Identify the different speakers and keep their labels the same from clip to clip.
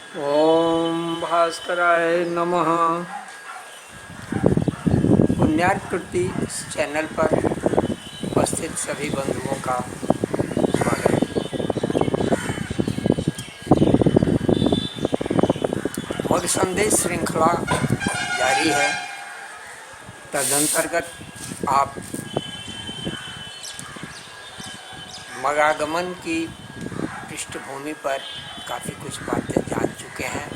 Speaker 1: ओम भास्कराय नमः। पुण्याकृति चैनल पर उपस्थित सभी बंधुओं का स्वागत। मग संदेश श्रृंखला जारी है। तदंतर्गत आप मगागमन की पृष्ठभूमि पर काफ़ी कुछ बातें जान चुके हैं।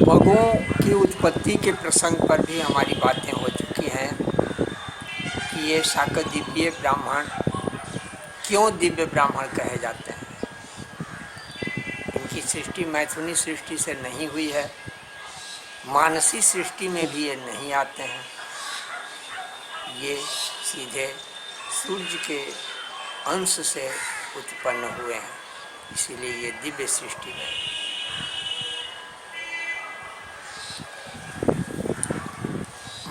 Speaker 1: मगों की उत्पत्ति के प्रसंग पर भी हमारी बातें हो चुकी हैं कि ये शाकद्वीपीय ब्राह्मण क्यों दिव्य ब्राह्मण कहे जाते हैं। इनकी सृष्टि मैथुनी सृष्टि से नहीं हुई है, मानसी सृष्टि में भी ये नहीं आते हैं। ये सीधे सूर्य के अंश से उत्पन्न हुए हैं, इसीलिए ये दिव्य सृष्टि में।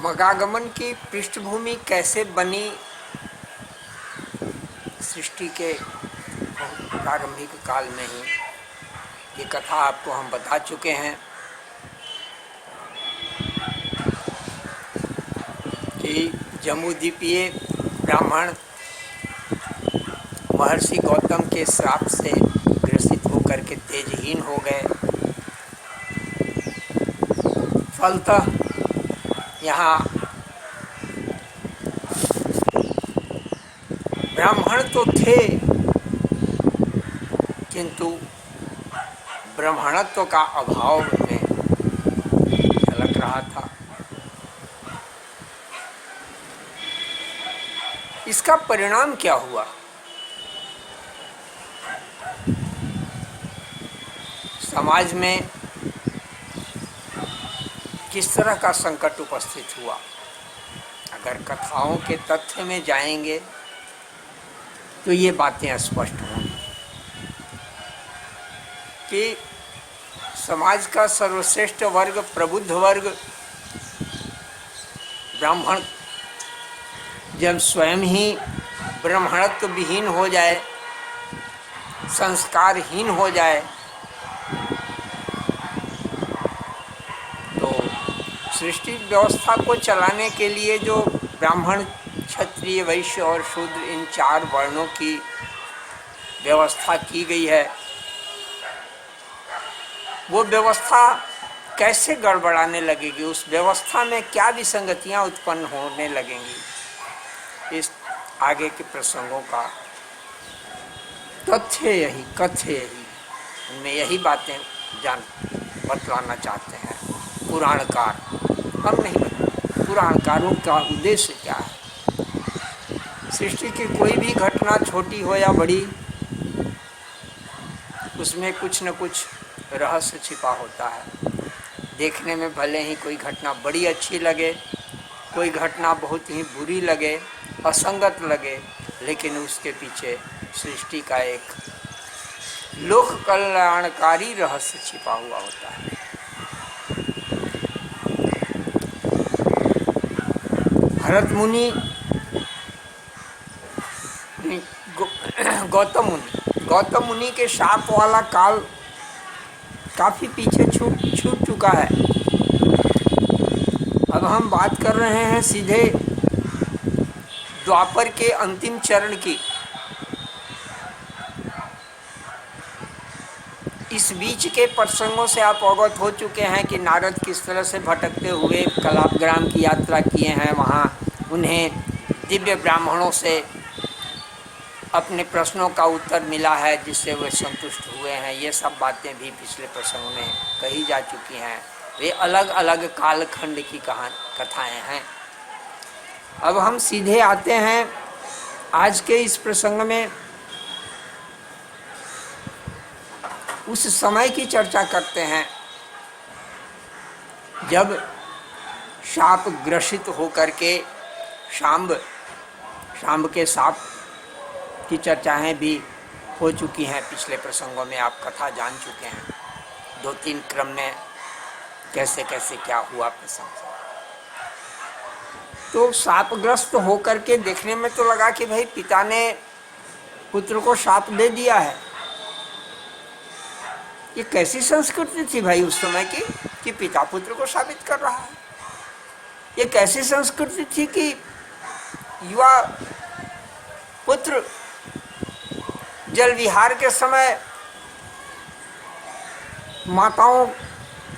Speaker 1: मगागमन की पृष्ठभूमि कैसे बनी, सृष्टि के प्रारंभिक काल में ही ये कथा आपको हम बता चुके हैं कि जम्बूद्वीपीय ब्राह्मण महर्षि गौतम के श्राप से ग्रसित होकर के तेजहीन हो गए। फलतः यहाँ ब्राह्मण तो थे, किंतु ब्राह्मणत्व का अभाव में झलक रहा था। इसका परिणाम क्या हुआ? समाज में किस तरह का संकट उपस्थित हुआ? अगर कथाओं के तथ्य में जाएंगे तो ये बातें स्पष्ट होंगी कि समाज का सर्वश्रेष्ठ वर्ग, प्रबुद्ध वर्ग ब्राह्मण जब स्वयं ही ब्राह्मणत्व विहीन हो जाए, संस्कारहीन हो जाए, तो सृष्टि व्यवस्था को चलाने के लिए जो ब्राह्मण, क्षत्रिय, वैश्य और शूद्र, इन चार वर्णों की व्यवस्था की गई है, वो व्यवस्था कैसे गड़बड़ाने लगेगी, उस व्यवस्था में क्या विसंगतियां उत्पन्न होने लगेंगी। इस आगे के प्रसंगों का तथ्य यही, कथ्य यही, उनमें यही बातें बतलाना चाहते हैं पुराणकार। हम नहीं बताते पुराणकारों का उद्देश्य क्या है। सृष्टि की कोई भी घटना, छोटी हो या बड़ी, उसमें कुछ न कुछ रहस्य छिपा होता है। देखने में भले ही कोई घटना बड़ी अच्छी लगे, कोई घटना बहुत ही बुरी लगे, असंगत लगे, लेकिन उसके पीछे सृष्टि का एक लोक कल्याणकारी रहस्य छिपा हुआ होता है। भरत मुनि, गौतम मुनि के शाप वाला काल काफी पीछे छूट चुका है। अब हम बात कर रहे हैं सीधे द्वापर के अंतिम चरण की। इस बीच के प्रसंगों से आप अवगत हो चुके हैं कि नारद किस तरह से भटकते हुए कलापग्राम की यात्रा किए हैं। वहाँ उन्हें दिव्य ब्राह्मणों से अपने प्रश्नों का उत्तर मिला है, जिससे वे संतुष्ट हुए हैं। ये सब बातें भी पिछले प्रसंग में कही जा चुकी हैं। वे अलग अलग कालखंड की कथाएं हैं। अब हम सीधे आते हैं आज के इस प्रसंग में। उस समय की चर्चा करते हैं जब शाप ग्रसित होकर के शाम्ब के साप की चर्चाएं भी हो चुकी हैं। पिछले प्रसंगों में आप कथा जान चुके हैं, 2-3 क्रम में कैसे कैसे क्या हुआ प्रसंग। तो शापग्रस्त होकर के देखने में तो लगा कि भाई पिता ने पुत्र को शाप दे दिया है। ये कैसी संस्कृति थी भाई उस समय की कि पिता पुत्र को शापित कर रहा है। ये कैसी संस्कृति थी कि युवा पुत्र जल विहार के समय माताओं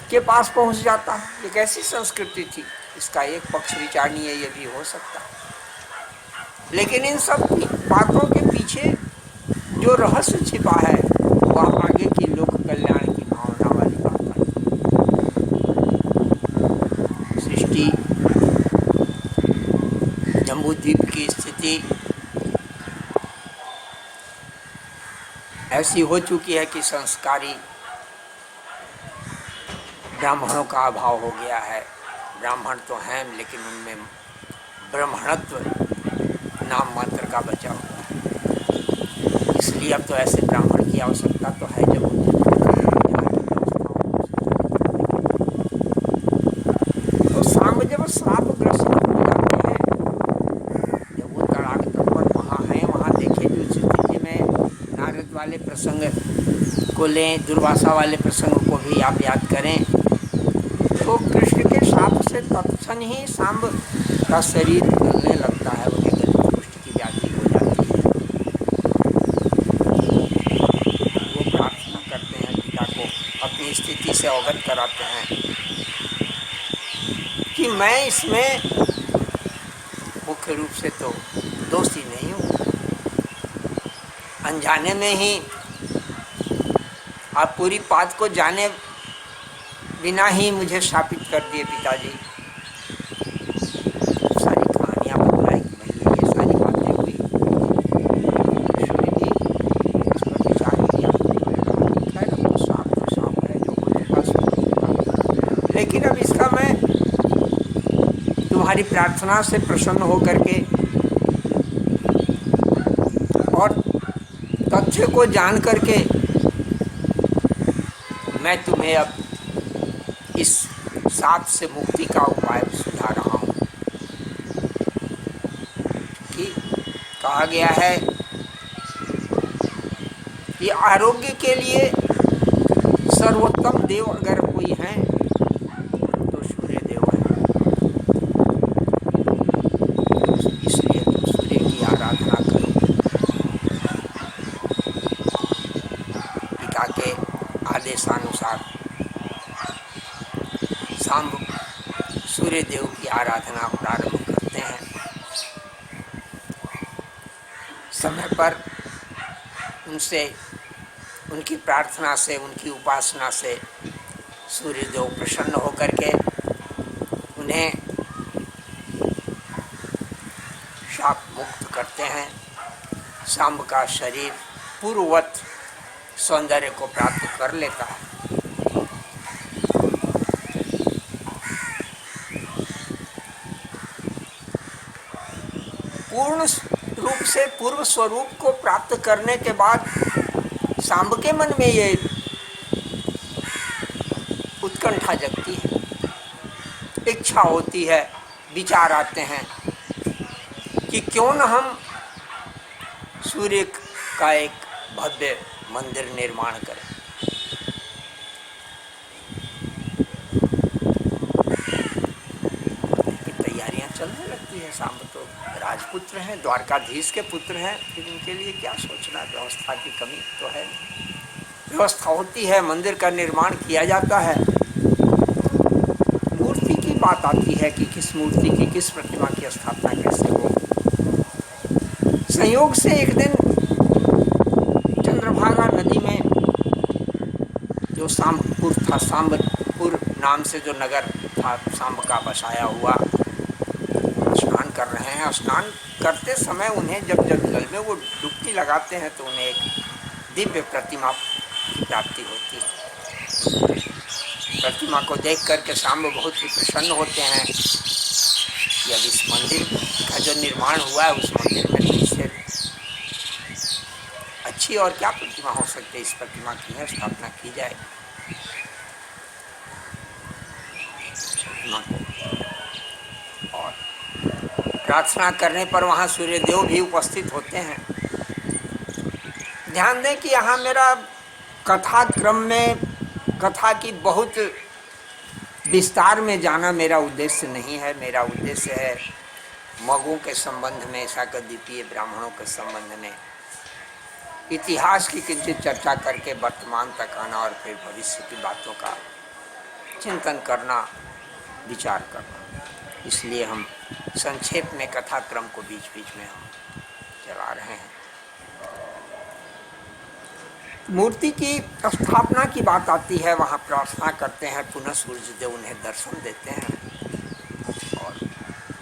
Speaker 1: के पास पहुंच जाता है। ये कैसी संस्कृति थी। इसका एक पक्ष विचारणीय ये भी हो सकता है, लेकिन इन सब बातों के पीछे जो रहस्य छिपा है वह आगे की लोक कल्याण की भावना वाली बात है। सृष्टि जम्बूद्वीप की स्थिति ऐसी हो चुकी है कि संस्कारी ब्राह्मणों का अभाव हो गया है। ब्राह्मण तो हैं लेकिन उनमें ब्राह्मणत्व नाम मात्र का बचा हुआ है। इसलिए अब तो ऐसे ब्राह्मण की आवश्यकता तो है जब तो सांब जब श्राप ग्रस्त हो जाते हैं, जब वो तड़ाक तत्पर वहाँ हैं, वहाँ देखे जो स्थिति में नारद वाले प्रसंग को लें, दुर्वासा वाले प्रसंग को भी आप याद करें, तो कृष्ण के शाप से तत्क्षण ही सांब का शरीर गलने लगता है, उन्हें कुष्ठ की व्याधि हो जाती है। वो प्रार्थना करते हैं पिता को, अपनी स्थिति से अवगत कराते हैं कि मैं इसमें मुख्य रूप से तो दोषी नहीं हूँ, अनजाने में ही आप पूरी बात को जाने बिना ही मुझे शापित कर दिए पिताजी। सारी कहानियाँ बतलाई कि भाई ये सारी बातें हुई। इस पर विचार किया, खैर वो सांप है जो मुझे पास, लेकिन अब इसका मैं तुम्हारी प्रार्थना से प्रसन्न होकर के और तथ्य को जान करके मैं तुम्हें अब इस साप से मुक्ति का उपाय सुझा रहा हूँ। कि कहा गया है कि आरोग्य के लिए सर्वोत्तम देव अगर कोई है तो सूर्य देव है। इसलिए तुम सूर्य की आराधना करो। पिता के आदेशानुसार सांब सूर्य देव की आराधना प्रारंभ करते हैं। समय पर उनसे, उनकी प्रार्थना से, उनकी उपासना से सूर्य देव प्रसन्न होकर के उन्हें शाप मुक्त करते हैं। सांब का शरीर पूर्ववत सौंदर्य को प्राप्त कर लेता है। पूर्ण रूप से पूर्व स्वरूप को प्राप्त करने के बाद सांब के मन में ये उत्कंठा जगती है, इच्छा होती है, विचार आते हैं कि क्यों न हम सूर्य का एक भव्य मंदिर निर्माण करें। तैयारियां चलने लगती है। सांब तो राजपुत्र हैं, द्वारकाधीश के पुत्र हैं, फिर इनके लिए क्या सोचना, व्यवस्था की कमी तो है। व्यवस्था होती है, मंदिर का निर्माण किया जाता है। मूर्ति की बात आती है कि किस मूर्ति की, किस प्रतिमा की स्थापना कैसे हो। संयोग से एक दिन चंद्रभागा नदी में जो सांबपुर था, सांबपुर नाम से जो नगर था सांब का बसाया हुआ, स्नान कर रहे हैं। स्नान करते समय उन्हें जब जल में वो डुबकी लगाते हैं तो उन्हें एक दिव्य प्रतिमा की प्राप्ति होती है। प्रतिमा को देख करके सांब बहुत ही प्रसन्न होते हैं कि अब इस मंदिर का जो निर्माण हुआ है उस मंदिर में तो इससे अच्छी और क्या प्रतिमा हो सकती है। इस प्रतिमा की है स्थापना की जाए। और प्रार्थना करने पर वहाँ सूर्यदेव भी उपस्थित होते हैं। ध्यान दें कि यहाँ मेरा कथा क्रम में कथा की बहुत विस्तार में जाना मेरा उद्देश्य नहीं है। मेरा उद्देश्य है मगों के संबंध में, शाकद्वीपीय ब्राह्मणों के संबंध में इतिहास की किंचित चर्चा करके वर्तमान तक आना और फिर भविष्य की बातों का चिंतन करना, विचार करना। इसलिए हम संक्षेप में कथा क्रम को बीच बीच में हम चला रहे हैं। मूर्ति की स्थापना की बात आती है, वहाँ प्रार्थना करते हैं, पुनः सूर्य देव उन्हें दर्शन देते हैं और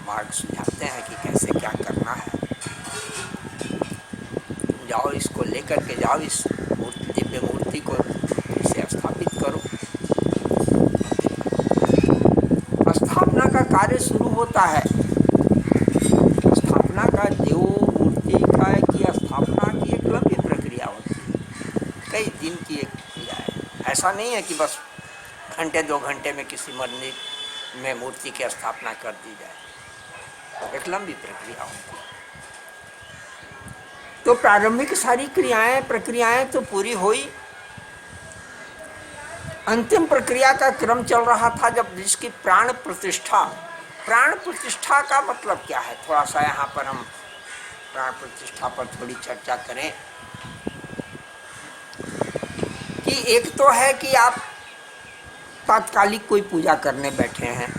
Speaker 1: मार्ग सुझाते हैं कि कैसे क्या करना है। जाओ, इसको लेकर के जाओ, इस दिव्य मूर्ति को इसे स्थापित करो। स्थापना का कार्य शुरू होता है। स्थापना का जो मूर्ति का की स्थापना की एक लंबी प्रक्रिया होती है, कई दिन की एक क्रिया है। ऐसा नहीं है कि बस घंटे 2 घंटे में किसी मंदिर में मूर्ति की स्थापना कर दी जाए, एक लंबी प्रक्रिया होती है। तो प्रारंभिक सारी प्रक्रियाएं तो पूरी हुई। अंतिम प्रक्रिया का क्रम चल रहा था जब जिसकी प्राण प्रतिष्ठा। प्राण प्रतिष्ठा का मतलब क्या है, थोड़ा सा यहाँ पर हम प्राण प्रतिष्ठा पर थोड़ी चर्चा करें कि एक तो है कि आप तात्कालिक कोई पूजा करने बैठे हैं,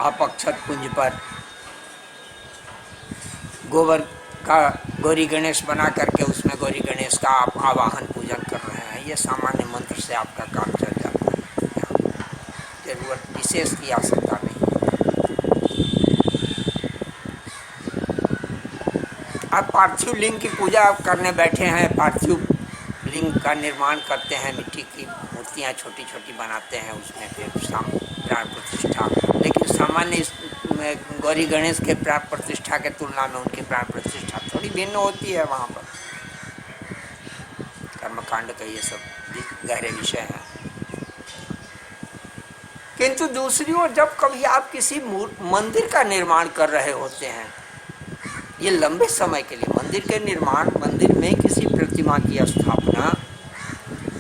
Speaker 1: आप अक्षत कुंज पर गोबर का गौरी गणेश बना करके उसमें गौरी गणेश का आप आवाहन पूजन कर रहे हैं। ये सामान्य मंत्र से आपका काम चल जाता है, जरूरत विशेष की आवश्यकता नहीं। आप पार्थिव लिंग की पूजा करने बैठे हैं, पार्थिव लिंग का निर्माण करते हैं, मिट्टी की मूर्तियाँ छोटी छोटी बनाते हैं, उसमें फिर प्राण प्रतिष्ठा। लेकिन सामान्य गौरी गणेश के प्राण प्रतिष्ठा के तुलना में उनकी प्राण प्रतिष्ठा थोड़ी भिन्न होती है। वहाँ पर कर्मकांड का ये सब गहरे विषय हैं। किंतु दूसरी ओर जब कभी आप किसी मंदिर का निर्माण कर रहे होते हैं, ये लंबे समय के लिए मंदिर के निर्माण, मंदिर में किसी प्रतिमा की स्थापना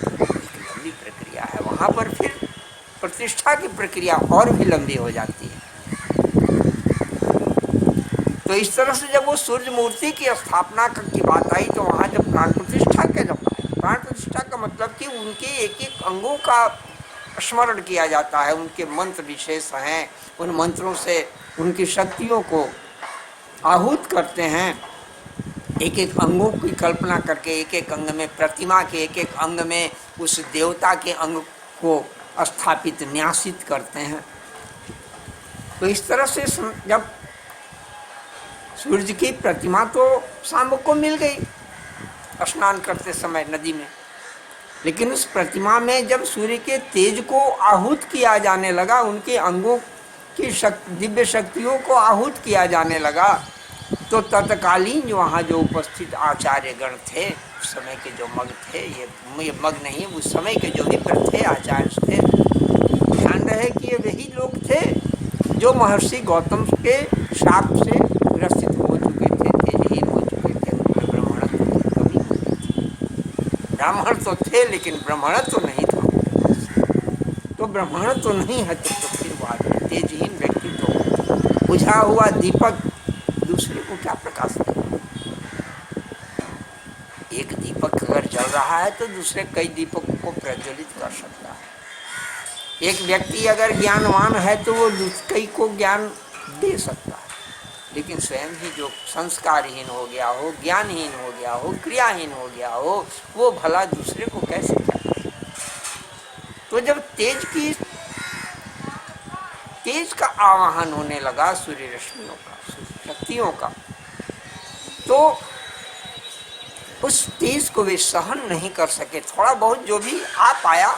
Speaker 1: एक लंबी प्रक्रिया है। वहाँ पर फिर प्रतिष्ठा की प्रक्रिया और भी लंबी हो जाती है। तो इस तरह से जब वो सूर्य मूर्ति की स्थापना की बात आई तो वहाँ जब प्राण प्रतिष्ठा के प्राण प्रतिष्ठा का मतलब कि उनके एक एक अंगों का स्मरण किया जाता है, उनके मंत्र विशेष हैं, उन मंत्रों से उनकी शक्तियों को आहूत करते हैं। एक एक अंगों की कल्पना करके एक एक अंग में, प्रतिमा के एक एक अंग में उस देवता के अंग को स्थापित न्यासित करते हैं। तो इस तरह से जब सूर्य की प्रतिमा तो शाम को मिल गई स्नान करते समय नदी में, लेकिन उस प्रतिमा में जब सूर्य के तेज को आहूत किया जाने लगा, उनके अंगों की दिव्य शक्तियों को आहूत किया जाने लगा, तो तत्कालीन जो वहाँ जो उपस्थित आचार्य गण थे, उस समय के जो मग थे, ये मग नहीं, उस समय के जो भी थे आचार्य थे, ध्यान रहे कि ये वही लोग थे जो महर्षि गौतम के शाप से ग्रसित हो चुके थे, तेजहीन हो चुके थे, उनमें ब्राह्मणत्व की कमी थी। ब्राह्मण तो थे लेकिन ब्राह्मणत्व नहीं था। तो ब्राह्मणत्व नहीं है तो फिर वो आदमी तेजहीन व्यक्ति तो बुझा हुआ दीपक दूसरे को क्या प्रकाश देगा। एक दीपक अगर जल रहा है तो दूसरे कई दीपकों को प्रज्वलित कर सकता है। एक व्यक्ति अगर ज्ञानवान है तो वो कई को ज्ञान दे सकता है, लेकिन स्वयं ही जो संस्कारहीन हो गया हो, ज्ञानहीन हो गया हो, क्रियाहीन हो गया हो, वो भला दूसरे को कैसे करे। तो जब तेज का आवाहन होने लगा, सूर्य रश्मियों का, सूर्य शक्तियों का, तो उस तेज को वे सहन नहीं कर सके। थोड़ा बहुत जो भी आ पाया,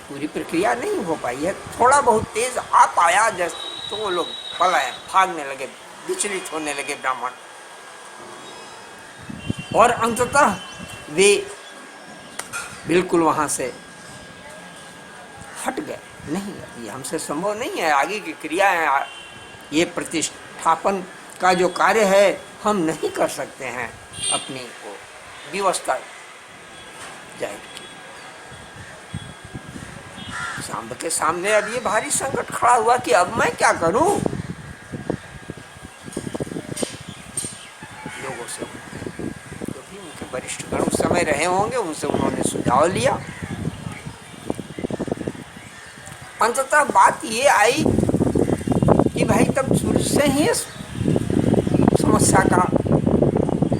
Speaker 1: पूरी प्रक्रिया नहीं हो पाई है, थोड़ा बहुत तेज आ पाया तो वो लोग पलायन, भागने लगे, विचलित होने लगे ब्राह्मण, और अंततः वे बिल्कुल वहां से हट गए। नहीं, ये हमसे संभव नहीं है, आगे की क्रिया है, ये प्रतिष्ठापन का जो कार्य है हम नहीं कर सकते हैं, अपनी वो व्यवस्था जाहिर की। सांब के सामने अब ये भारी संकट खड़ा हुआ कि अब मैं क्या करूं। लोगों से जो भी उनके वरिष्ठ गण उस समय रहे होंगे उनसे उन्होंने सुझाव लिया। अंततः बात ये आई कि भाई तब सूर्य से ही समस्या का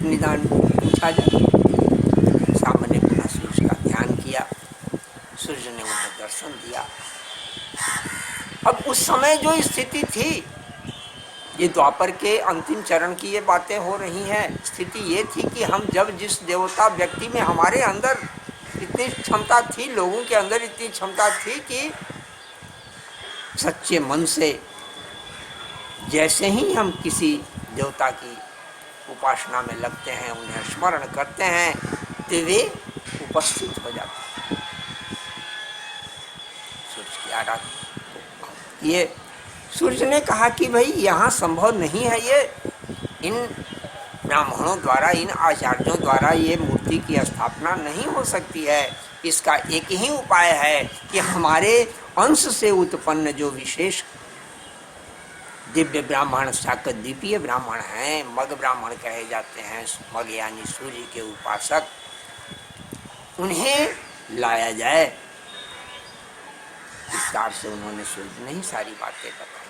Speaker 1: निदान पूछा जाए। सामने पुनः सूर्य का ध्यान किया, सूर्य ने उन्हें दर्शन दिया। अब उस समय जो स्थिति थी, ये द्वापर के अंतिम चरण की ये बातें हो रही हैं, स्थिति ये थी कि हम जब जिस देवता व्यक्ति में हमारे अंदर इतनी क्षमता थी, लोगों के अंदर इतनी क्षमता थी कि सच्चे मन से जैसे ही हम किसी देवता की उपासना में लगते हैं, उन्हें स्मरण करते हैं, तो वे उपस्थित हो जाते हैं। सूर्य की आराधना ये सूर्य ने कहा कि भाई यहाँ संभव नहीं है, ये इन ब्राह्मणों द्वारा, इन आचार्यों द्वारा ये मूर्ति की स्थापना नहीं हो सकती है। इसका एक ही उपाय है कि हमारे अंश से उत्पन्न जो विशेष दिव्य ब्राह्मण, शाकदीपीय ब्राह्मण हैं, मग ब्राह्मण कहे जाते हैं, मग यानी सूर्य के उपासक, उन्हें लाया जाए। विस्तार से उन्होंने सूर्य ने ही सारी बातें बताई।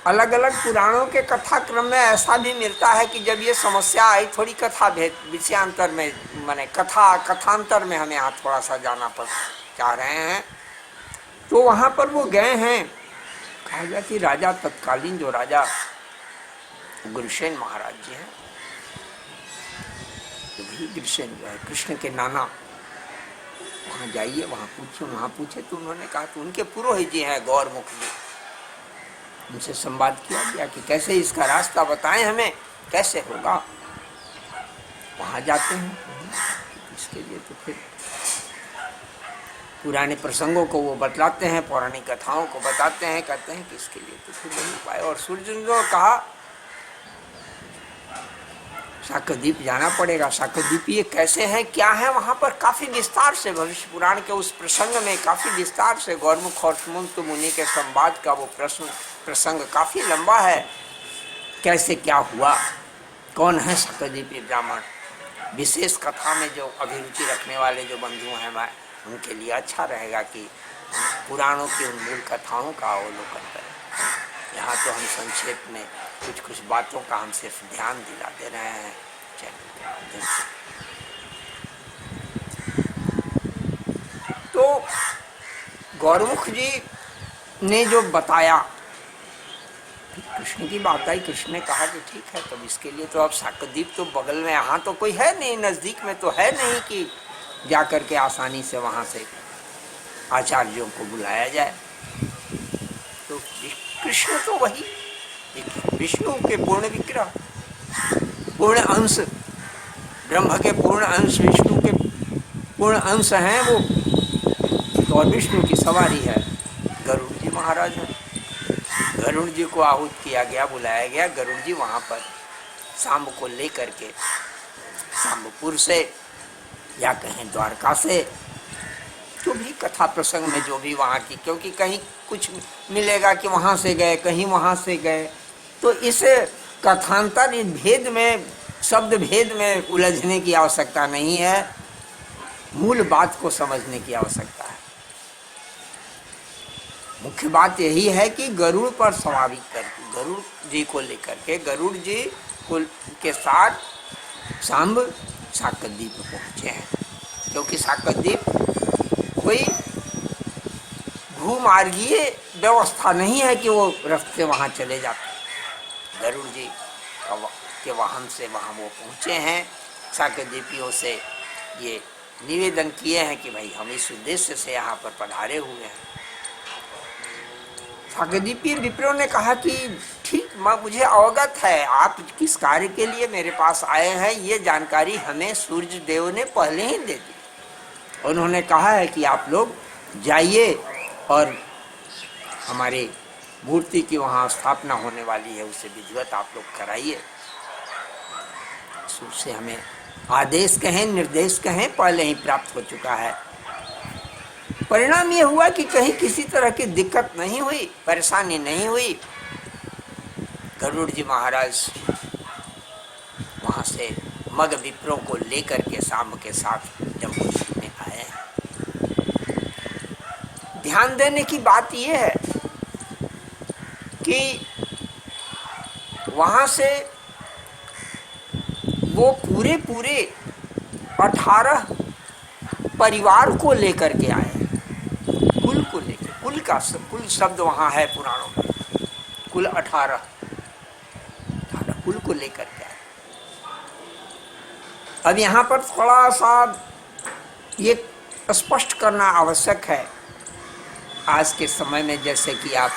Speaker 1: अलग अलग पुराणों के कथाक्रम में ऐसा भी मिलता है कि जब ये समस्या आई, थोड़ी कथा भेद विषयांतर में, माने कथांतर में हम यहाँ थोड़ा सा जाना चाह रहे हैं, तो वहाँ पर वो गए हैं। कहा गया कि राजा, तत्कालीन जो राजा गुरुसेन महाराज जी हैं, तो भी गुरुसेन जो है कृष्ण के नाना, वहाँ जाइए, वहाँ पूछे तो उन्होंने कहा, तो उनके पुरोहित जी हैं गौरमुख जी, उनसे संवाद किया गया कि कैसे इसका रास्ता बताएं हमें, कैसे होगा। वहाँ जाते हैं, इसके लिए तो फिर पुराने प्रसंगों को वो बतलाते हैं, पौराणिक कथाओं को बताते हैं, कहते हैं कि इसके लिए तो फिर नहीं पाए। और सूर्य ने कहा शाकदीप जाना पड़ेगा। शाकदीप ये कैसे है, क्या है, वहाँ पर काफी विस्तार से भविष्य पुराण के उस प्रसंग में काफी विस्तार से गौरमुख और सुमंत मुनि के संवाद का वो प्रसंग काफी लंबा है। कैसे क्या हुआ, कौन है शाकदीपी ब्राह्मण, विशेष कथा में जो अभिरुचि रखने वाले जो बंधु हैं, मैं उनके लिए अच्छा रहेगा कि पुराणों की उन मूल कथाओं का अवलोकन करें। यहाँ तो हम संक्षेप में कुछ बातों का हम सिर्फ ध्यान दिला दे रहे हैं। तो गौरमुख जी ने जो बताया, कृष्ण की बात आई, कृष्ण ने कहा कि ठीक है, तब इसके लिए तो अब शाकदीप तो बगल में, यहाँ तो कोई है नहीं, नजदीक में तो है नहीं कि जा करके आसानी से वहां से आचार्यों को बुलाया जाए। तो कृष्ण तो वही विष्णु के पूर्ण विग्रह, पूर्ण अंश, ब्रह्म के पूर्ण अंश, विष्णु के पूर्ण अंश हैं वो, और विष्णु की सवारी है गरुड़ जी महाराज है। गरुड़ जी को आहूत किया गया, बुलाया गया। गरुड़ जी वहां पर सांब को लेकर के सांबपुर से या कहें द्वारका से, तो भी कथा प्रसंग में जो भी वहाँ की, क्योंकि कहीं कुछ मिलेगा कि वहाँ से गए, कहीं वहाँ से गए, तो इस कथांतर, इस भेद में, शब्द भेद में उलझने की आवश्यकता नहीं है, मूल बात को समझने की आवश्यकता है। मुख्य बात यही है कि गरुड़ पर स्वाभाविक करके, गरुड़ जी को लेकर के, गरुड़ जी को के साथ सांब शाकदीप पहुंचे हैं, क्योंकि शाकदीप कोई भूमार्गीय व्यवस्था नहीं है कि वो रास्ते वहाँ चले जाते। गरुड़ जी के वाहन से वहाँ वो पहुँचे हैं। शाकदीपियों से ये निवेदन किए हैं कि भाई हम इस उद्देश्य से यहाँ पर पधारे हुए हैं। शाकदीपीय विप्रों ने कहा कि ठीक, मुझे अवगत है आप किस कार्य के लिए मेरे पास आए हैं, ये जानकारी हमें सूर्य देव ने पहले ही दे दी। उन्होंने कहा है कि आप लोग जाइए और हमारे मूर्ति की वहाँ स्थापना होने वाली है, उसे विधिवत आप लोग कराइए। उससे हमें आदेश कहें निर्देश कहें पहले ही प्राप्त हो चुका है। परिणाम ये हुआ कि कहीं किसी तरह की दिक्कत नहीं हुई, परेशानी नहीं हुई। गरुड़ जी महाराज वहां से मग विप्रों को लेकर के सांब के साथ जम्बूद्वीप में आए हैं। ध्यान देने की बात यह है कि वहां से वो पूरे 18 परिवार को लेकर के आए, कुल को लेकर। कुल शब्द वहां है पुराणों में, कुल 18 कुल को लेकर के आए। अब यहाँ पर थोड़ा सा ये स्पष्ट करना आवश्यक है, आज के समय में जैसे कि आप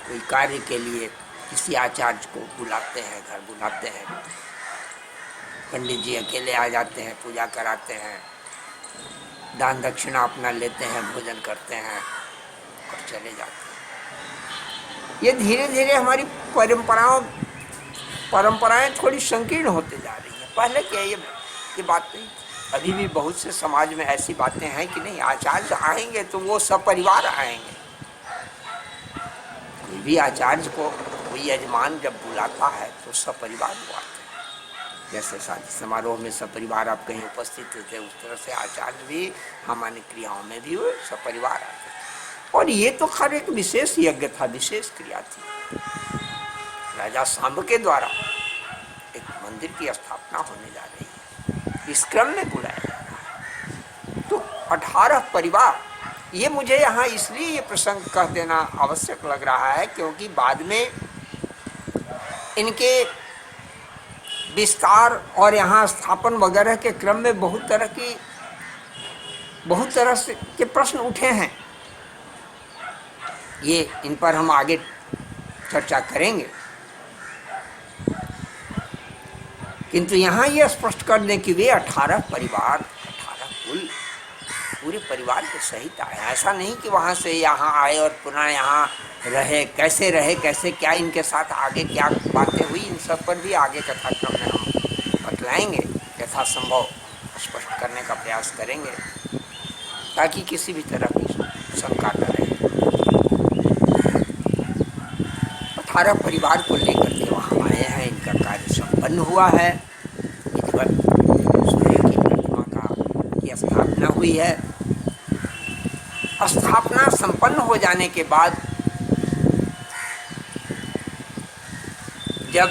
Speaker 1: कोई कार्य के लिए किसी आचार्य को बुलाते हैं, घर बुलाते हैं, पंडित जी अकेले आ जाते हैं, पूजा कराते हैं, दान दक्षिणा अपना लेते हैं, भोजन करते हैं और चले जाते हैं। ये धीरे धीरे हमारी परंपराएं थोड़ी संकीर्ण होते जा रही हैं। पहले क्या ये बात नहीं, अभी भी बहुत से समाज में ऐसी बातें हैं कि नहीं, आचार्य आएंगे तो वो सपरिवार आएंगे। कोई भी आचार्य को कोई यजमान जब बुलाता है तो सपरिवार बुलाते हैं। जैसे शादी समारोह में सपरिवार आप कहीं उपस्थित थे, उस तरह से आचार्य भी हमारी क्रियाओं में भी वो सपरिवार आते थे। और ये तो खैर एक विशेष यज्ञ था, विशेष क्रिया थी। राजा सांब के द्वारा एक मंदिर की स्थापना होने जा रही है, इस क्रम में बुलाया जा रहा है। तो 18 परिवार, ये मुझे यहाँ इसलिए ये प्रसंग कह देना आवश्यक लग रहा है क्योंकि बाद में इनके विस्तार और यहाँ स्थापन वगैरह के क्रम में बहुत तरह से के प्रश्न उठे हैं। ये इन पर हम आगे चर्चा करेंगे, किंतु यहाँ ये स्पष्ट कर दें कि वे 18 परिवार, 18 कुल पूरे परिवार के सहित आए। ऐसा नहीं कि वहाँ से यहाँ आए और पुनः यहाँ रहे, कैसे रहे, कैसे क्या इनके साथ आगे क्या बातें हुई, इन सब पर भी आगे कथाक्रम में हम बतलाएंगे, यथासंभव स्पष्ट करने का प्रयास करेंगे ताकि किसी भी तरह की शंका न रहे। 18 परिवार को लेकर के वहाँ आए हैं, इनका कार्य संपन्न हुआ है। सूर्य की प्रतिमा की स्थापना हुई है। स्थापना संपन्न हो जाने के बाद जब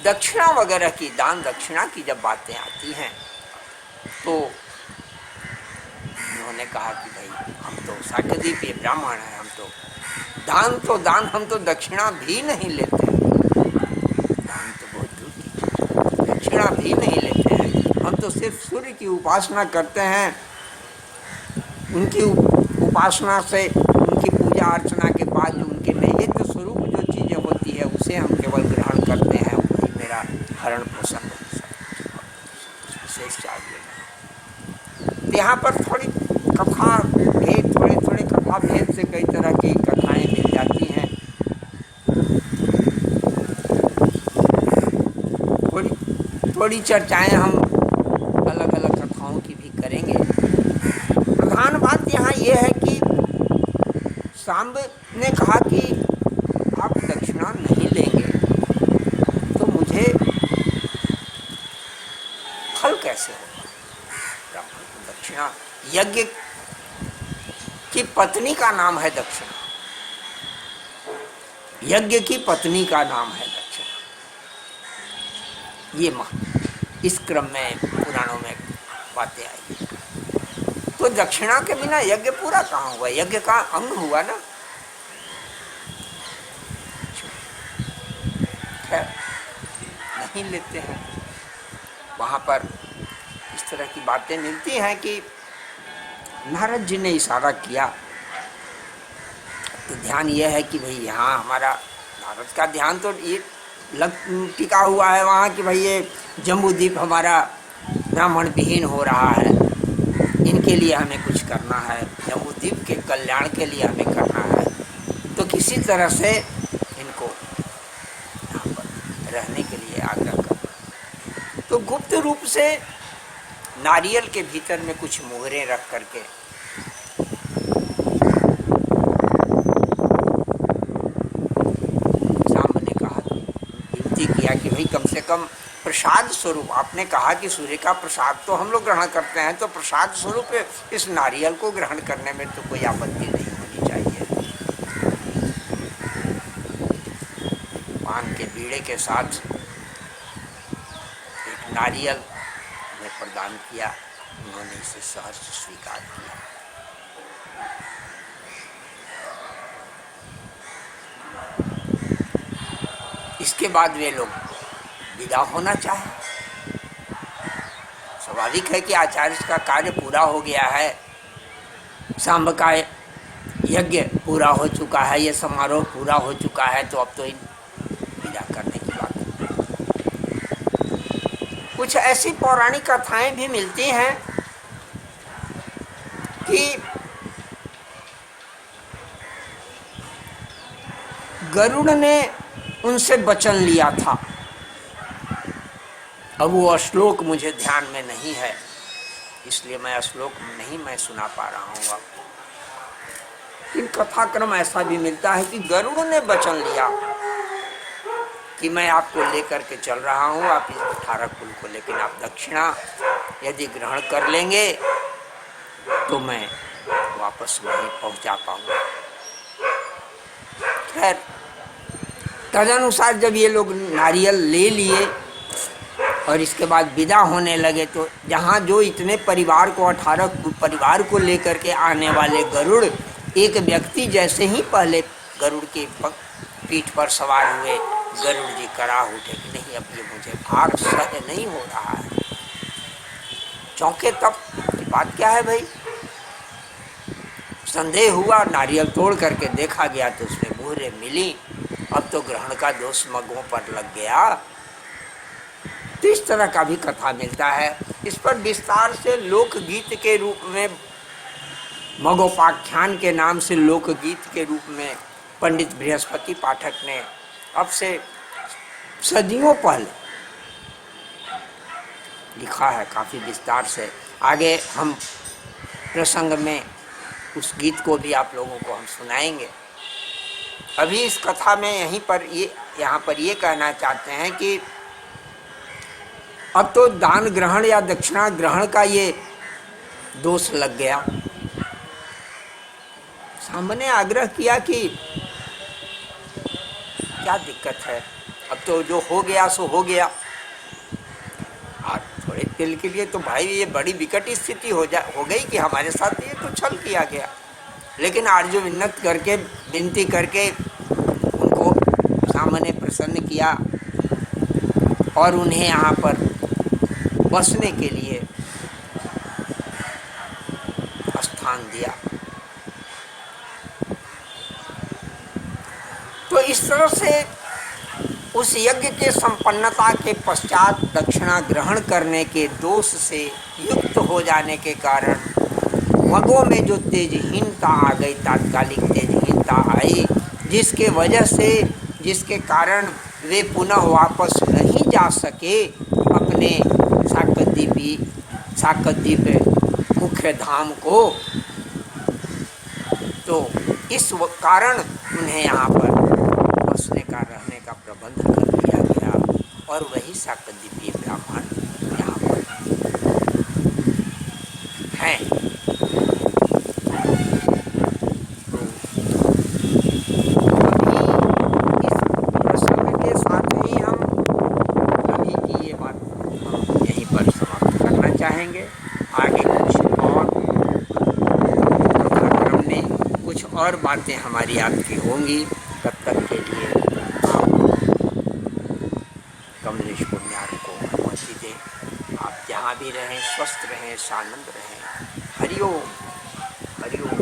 Speaker 1: दक्षिणा वगैरह की, दान दक्षिणा की जब बातें आती हैं तो उन्होंने कहा कि भाई हम तो साक्यदीपीय ब्राह्मण हैं, हम तो दान, हम तो दक्षिणा भी नहीं लेते, दान तो बहुत दूर की, दक्षिणा भी नहीं लेते हैं, हम तो सिर्फ सूर्य की उपासना करते हैं। उनकी उपासना से, उनकी पूजा अर्चना के बाद जो उनके नैवेद्य स्वरूप जो चीज़ें होती है उसे हम केवल ग्रहण करते हैं, वही मेरा भरण पोषण विशेष चाहिए। यहाँ पर थोड़ी कथा भेद, थोड़े कथा भेद से कई तरह की कथाएं मिल जाती हैं। थोड़ी चर्चाएं हम अलग अलग कथाओं की भी करेंगे। प्रधान बात यहाँ ये है कि सांब ने कहा कि आप दक्षिणा नहीं लेंगे तो मुझे फल कैसे होगा। दक्षिणा, यज्ञ की पत्नी का नाम है दक्षिणा, यज्ञ की पत्नी का नाम है दक्षिणा। ये इस क्रम में पुराणों में बातें आई। तो दक्षिणा के बिना यज्ञ पूरा कहाँ हुआ, यज्ञ का अंग हुआ ना। नहीं लेते हैं, वहाँ पर इस तरह की बातें मिलती हैं कि नारद जी ने इशारा किया। तो ध्यान यह है कि भाई यहाँ हमारा नारद का ध्यान तो ये टिका हुआ है वहाँ कि भाई ये जम्बूद्वीप हमारा ब्राह्मण विहीन हो रहा है, इनके लिए हमें कुछ करना है, जम्बूद्वीप के कल्याण के लिए हमें करना है। तो किसी तरह से इनको यहाँ पर रहने के लिए आग्रह करना। तो गुप्त रूप से नारियल के भीतर में कुछ मोहरें रख करके सामने कहा, विनती किया कि भाई कम से कम प्रसाद स्वरूप, आपने कहा कि सूर्य का प्रसाद तो हम लोग ग्रहण करते हैं, तो प्रसाद स्वरूप इस नारियल को ग्रहण करने में तो कोई आपत्ति नहीं होनी चाहिए। पान के बीड़े के साथ एक नारियल में प्रदान किया, उन्होंने इसे सहर्ष स्वीकार किया। इसके बाद वे लोग विदा होना चाहे। स्वाभाविक है कि आचार्य का कार्य पूरा हो गया है, सांब का यज्ञ पूरा हो चुका है, ये समारोह पूरा हो चुका है, तो अब तो विदा करने की बात है। कुछ ऐसी पौराणिक कथाएं भी मिलती हैं कि गरुड़ ने उनसे वचन लिया था। अब वो श्लोक मुझे ध्यान में नहीं है, इसलिए मैं श्लोक नहीं सुना पा रहा हूँ। इन कथाक्रम ऐसा भी मिलता है कि गरुड़ ने वचन लिया कि मैं आपको लेकर के चल रहा हूँ, आप इस 18 कुल को, लेकिन आप दक्षिणा यदि ग्रहण कर लेंगे तो मैं वापस नहीं पहुँचा पाऊँगा। खैर, तदनुसार जब ये लोग नारियल ले लिए और इसके बाद विदा होने लगे, तो जहाँ जो इतने परिवार को 18 परिवार को लेकर के आने वाले गरुड़, एक व्यक्ति जैसे ही पहले गरुड़ की पीठ पर सवार हुए, गरुड़ जी कराह उठे कि नहीं, अब ये मुझे भार सह नहीं हो रहा है। चौंके तब कि बात क्या है भाई। संदेह हुआ, नारियल तोड़ करके देखा गया तो उसमें मोहरें मिली। अब तो ग्रहण का दोष मगों पर लग गया। तो इस तरह का भी कथा मिलता है। इस पर विस्तार से लोकगीत के रूप में, मगोपाख्यान के नाम से लोकगीत के रूप में पंडित बृहस्पति पाठक ने अब से सदियों पहले लिखा है, काफ़ी विस्तार से। आगे हम प्रसंग में उस गीत को भी आप लोगों को हम सुनाएंगे। अभी इस कथा में यहाँ पर ये कहना चाहते हैं कि अब तो दान ग्रहण या दक्षिणा ग्रहण का ये दोष लग गया। सामने आग्रह किया कि क्या दिक्कत है, अब तो जो हो गया सो हो गया। और थोड़े तिल के लिए तो भाई ये बड़ी विकट स्थिति हो गई कि हमारे साथ ये तो छल किया गया। लेकिन आर्य विन्नत करके, विनती करके उनको सामने प्रसन्न किया और उन्हें यहाँ पर बसने के लिए स्थान दिया। तो इस तरह से उस यज्ञ के संपन्नता के पश्चात दक्षिणा ग्रहण करने के दोष से युक्त हो जाने के कारण मगों में जो तेजहीनता आ गई, तात्कालिक तेजहीनता आई, जिसके कारण वे पुनः वापस नहीं जा सके अपने साकद्वीप मुख्य धाम को। तो इस कारण उन्हें यहाँ पर बसने का, रहने का प्रबंध कर दिया गया और वही साकद्वीपीय ब्राह्मण यहाँ पर हैं। और बातें हमारी आपकी होंगी। तब तक के लिए आप कमलेश पुण्यार को अनुमति दें। आप जहाँ भी रहें स्वस्थ रहें, सानंद रहें। हरिओम हरिओम।